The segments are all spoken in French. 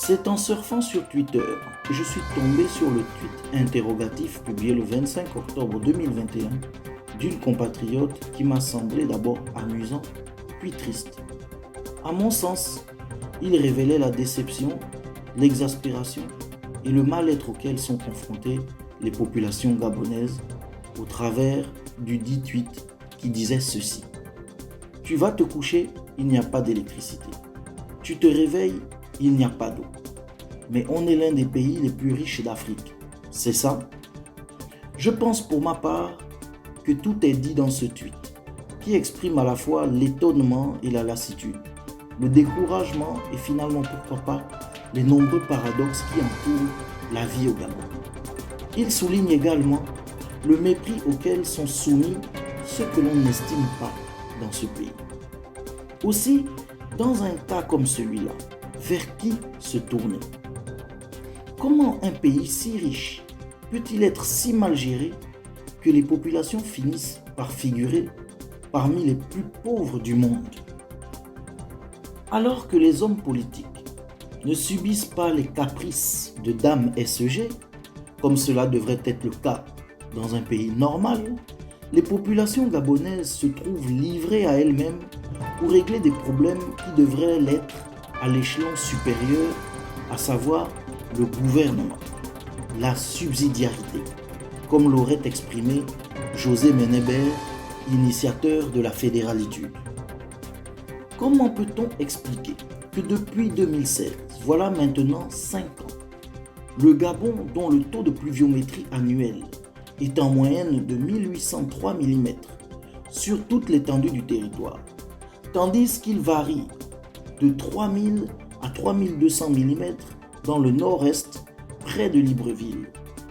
C'est en surfant sur Twitter que je suis tombé sur le tweet interrogatif publié le 25 octobre 2021 d'une compatriote qui m'a semblé d'abord amusant, puis triste. À mon sens, il révélait la déception, l'exaspération et le mal-être auquel sont confrontées les populations gabonaises au travers du dit tweet qui disait ceci. Tu vas te coucher, il n'y a pas d'électricité. Tu te réveilles, il n'y a pas d'eau. Mais on est l'un des pays les plus riches d'Afrique. C'est ça? Je pense pour ma part que tout est dit dans ce tweet, qui exprime à la fois l'étonnement et la lassitude, le découragement et finalement, pourquoi pas, les nombreux paradoxes qui entourent la vie au Gabon. Il souligne également le mépris auquel sont soumis ceux que l'on n'estime pas dans ce pays. Aussi, dans un cas comme celui-là, vers qui se tourner? Comment un pays si riche peut-il être si mal géré que les populations finissent par figurer parmi les plus pauvres du monde? Alors que les hommes politiques ne subissent pas les caprices de Dame SEG, comme cela devrait être le cas dans un pays normal, les populations gabonaises se trouvent livrées à elles-mêmes pour régler des problèmes qui devraient l'être à l'échelon supérieur, à savoir le gouvernement, la subsidiarité, comme l'aurait exprimé José Menebert, initiateur de la fédéralitude. Comment peut-on expliquer que depuis 2016, voilà maintenant 5 ans, le Gabon, dont le taux de pluviométrie annuel est en moyenne de 1803 mm sur toute l'étendue du territoire, tandis qu'il varie de 3000 à 3200 mm dans le nord-est, près de Libreville,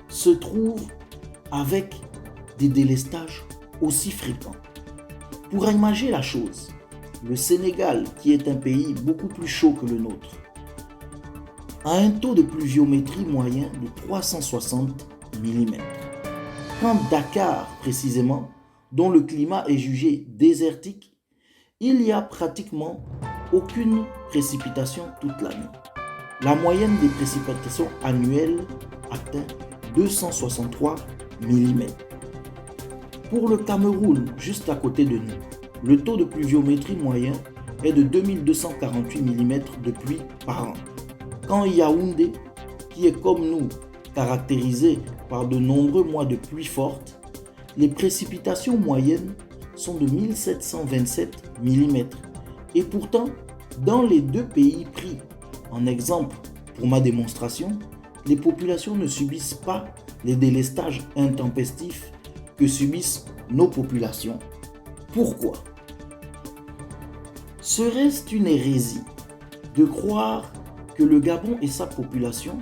se trouve avec des délestages aussi fréquents. Pour imaginer la chose, le Sénégal, qui est un pays beaucoup plus chaud que le nôtre, a un taux de pluviométrie moyen de 360 mm. Quand Dakar, précisément, dont le climat est jugé désertique, il n'y a pratiquement aucune précipitation toute l'année. La moyenne des précipitations annuelles atteint 263 mm. Pour le Cameroun, juste à côté de nous, le taux de pluviométrie moyen est de 2248 mm de pluie par an. Quand Yaoundé, qui est comme nous, caractérisé par de nombreux mois de pluie forte, les précipitations moyennes sont de 1727 mm. Et pourtant, dans les deux pays pris en exemple pour ma démonstration, les populations ne subissent pas les délestages intempestifs que subissent nos populations. Pourquoi? Serait-ce une hérésie de croire que le Gabon et sa population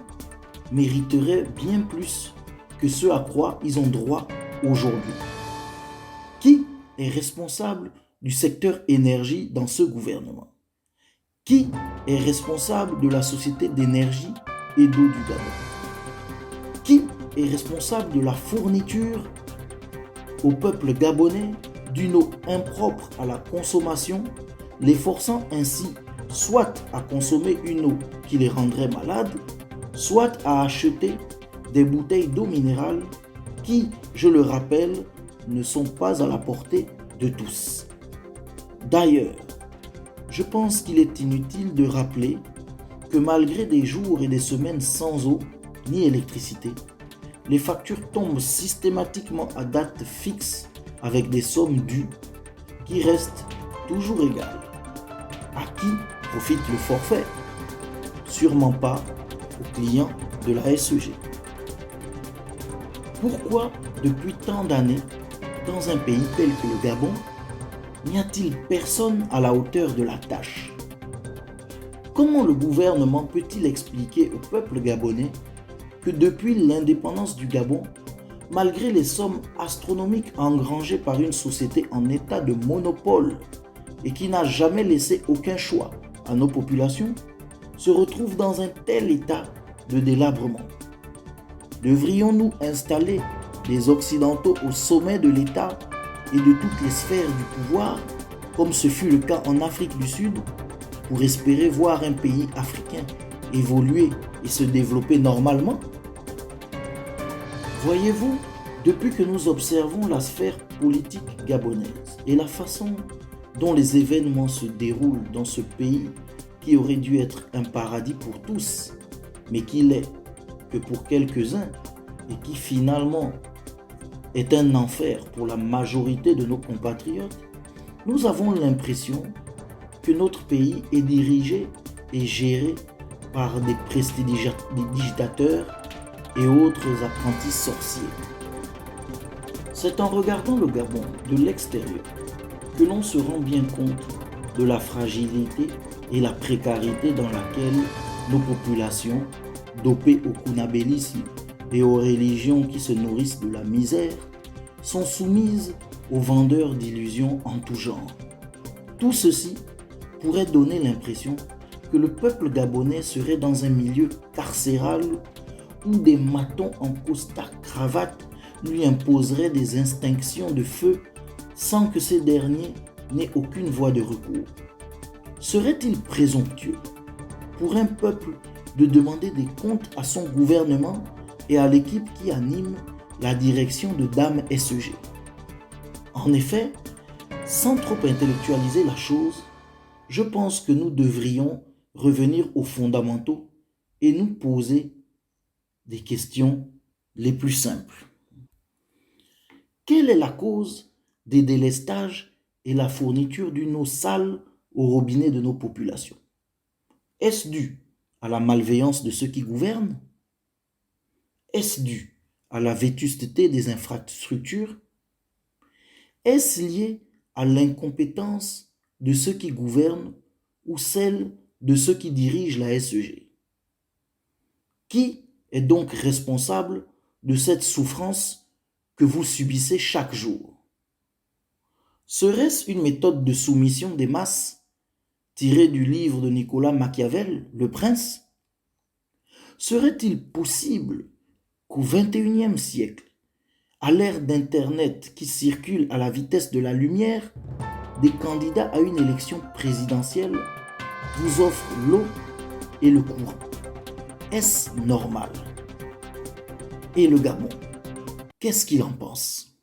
mériteraient bien plus que ce à quoi ils ont droit aujourd'hui? Qui est responsable du secteur énergie dans ce gouvernement? Qui est responsable de la société d'énergie et d'eau du Gabon? Qui est responsable de la fourniture au peuple gabonais d'une eau impropre à la consommation, les forçant ainsi soit à consommer une eau qui les rendrait malades, soit à acheter des bouteilles d'eau minérale qui, je le rappelle, ne sont pas à la portée de tous. D'ailleurs, je pense qu'il est inutile de rappeler que malgré des jours et des semaines sans eau ni électricité, les factures tombent systématiquement à date fixe avec des sommes dues qui restent toujours égales. À qui profite le forfait? Sûrement pas aux clients de la SEG. Pourquoi, depuis tant d'années, dans un pays tel que le Gabon, n'y a-t-il personne à la hauteur de la tâche? Comment le gouvernement peut-il expliquer au peuple gabonais que depuis l'indépendance du Gabon, malgré les sommes astronomiques engrangées par une société en état de monopole et qui n'a jamais laissé aucun choix à nos populations, se retrouve dans un tel état de délabrement? Devrions-nous installer les Occidentaux au sommet de l'État et de toutes les sphères du pouvoir, comme ce fut le cas en Afrique du Sud, pour espérer voir un pays africain évoluer et se développer normalement? Voyez-vous, depuis que nous observons la sphère politique gabonaise et la façon dont les événements se déroulent dans ce pays qui aurait dû être un paradis pour tous, mais qui l'est que pour quelques-uns et qui finalement est un enfer pour la majorité de nos compatriotes, nous avons l'impression que notre pays est dirigé et géré par des prestidigitateurs et autres apprentis sorciers. C'est en regardant le Gabon de l'extérieur que l'on se rend bien compte de la fragilité et la précarité dans laquelle nos populations, dopées au kunabélisme et aux religions qui se nourrissent de la misère, sont soumises aux vendeurs d'illusions en tout genre. Tout ceci pourrait donner l'impression que le peuple gabonais serait dans un milieu carcéral où des matons en costard-cravate lui imposeraient des instinctions de feu sans que ces derniers n'aient aucune voie de recours. Serait-il présomptueux pour un peuple de demander des comptes à son gouvernement et à l'équipe qui anime la direction de Dame SEG? En effet, sans trop intellectualiser la chose, je pense que nous devrions revenir aux fondamentaux et nous poser des questions les plus simples. Quelle est la cause des délestages et la fourniture d'une eau sale au robinet de nos populations? Est-ce dû à la malveillance de ceux qui gouvernent? Est-ce dû à la vétusteté des infrastructures? Est-ce lié à l'incompétence de ceux qui gouvernent ou celle de ceux qui dirigent la SEG? Qui est donc responsable de cette souffrance que vous subissez chaque jour? Serait-ce une méthode de soumission des masses tirée du livre de Nicolas Machiavel, Le Prince? Serait-il possible qu'au XXIe siècle, à l'ère d'Internet qui circule à la vitesse de la lumière, des candidats à une élection présidentielle vous offrent l'eau et le courant? Est-ce normal? Et le Gabon, qu'est-ce qu'il en pense?